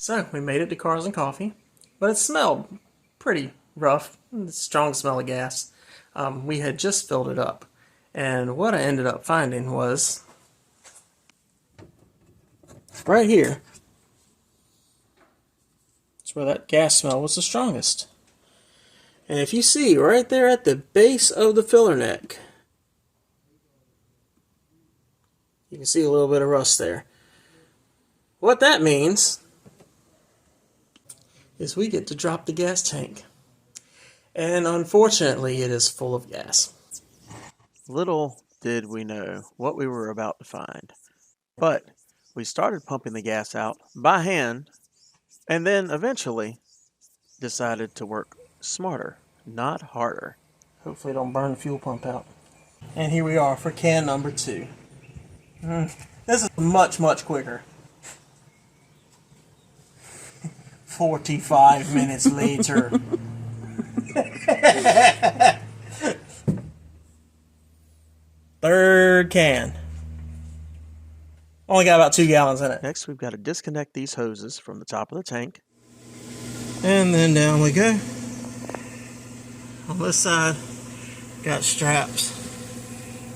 So we made it to Cars and Coffee, but it smelled pretty rough. Strong smell of gas. We had just filled it up, and what I ended up finding was right here. It's where that gas smell was the strongest. And if you see right there at the base of the filler neck, you can see a little bit of rust there. What that means is we get to drop the gas tank. And unfortunately, it is full of gas. Little did we know what we were about to find. But we started pumping the gas out by hand, and then eventually decided to work smarter, not harder. Hopefully it don't burn the fuel pump out. And here we are for can number 2. This is much, much quicker. 45 minutes later. Third can. Only got about 2 gallons in it. Next, we've got to disconnect these hoses from the top of the tank. And then down we go. On this side, got straps.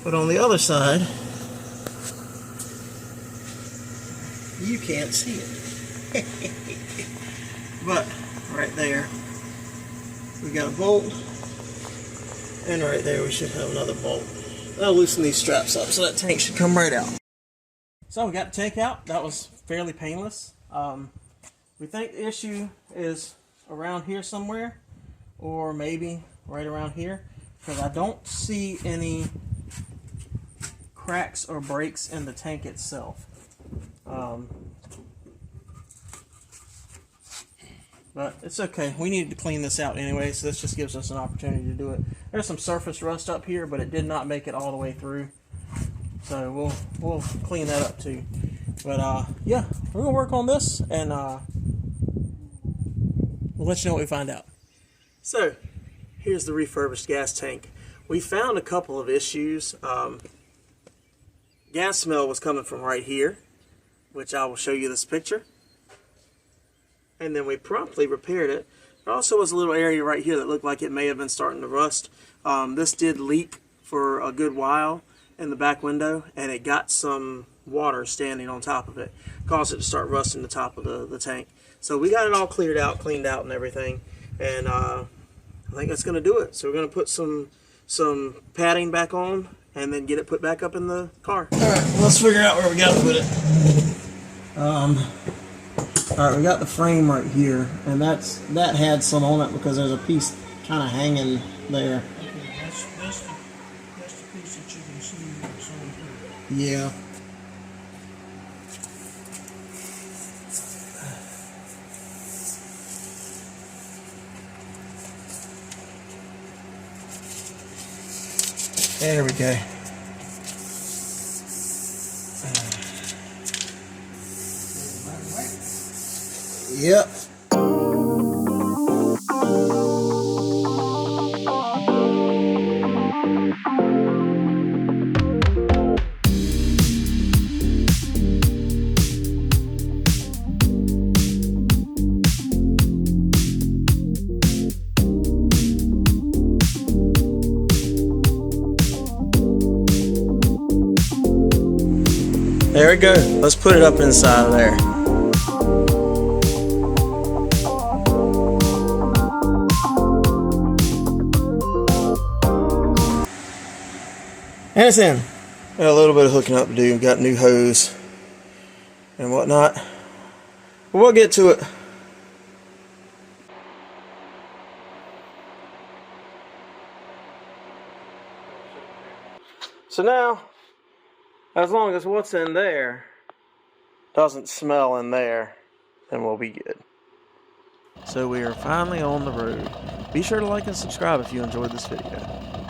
But on the other side, you can't see it. But right there, we got a bolt. And right there, we should have another bolt. I'll loosen these straps up so that tank should come right out. So we got the tank out. That was fairly painless. We think the issue is around here somewhere, or maybe right around here, because I don't see any cracks or breaks in the tank itself. But it's okay. We needed to clean this out anyway, so this just gives us an opportunity to do it. There's some surface rust up here, but it did not make it all the way through. So we'll clean that up too. But yeah, we're gonna work on this, and we'll let you know what we find out. So here's the refurbished gas tank. We found a couple of issues. Gas smell was coming from right here, which I will show you this picture. And then we promptly repaired it. There also was a little area right here that looked like it may have been starting to rust. This did leak for a good while in the back window, and it got some water standing on top of it. Caused it to start rusting the top of the tank. So we got it all cleared out, cleaned out and everything. And I think that's going to do it. So we're going to put some padding back on and then get it put back up in the car. Alright, let's figure out where we got to put it. Alright, we got the frame right here, and that had some on it because there's a piece kind of hanging there. Okay, that's the piece that you can see that's on here. Yeah. There we go. Yep. There we go. Let's put it up inside of there. And it's in. Got a little bit of hooking up to do. Got new hose and whatnot. But we'll get to it. So now, as long as what's in there doesn't smell in there, then we'll be good. So we are finally on the road. Be sure to like and subscribe if you enjoyed this video.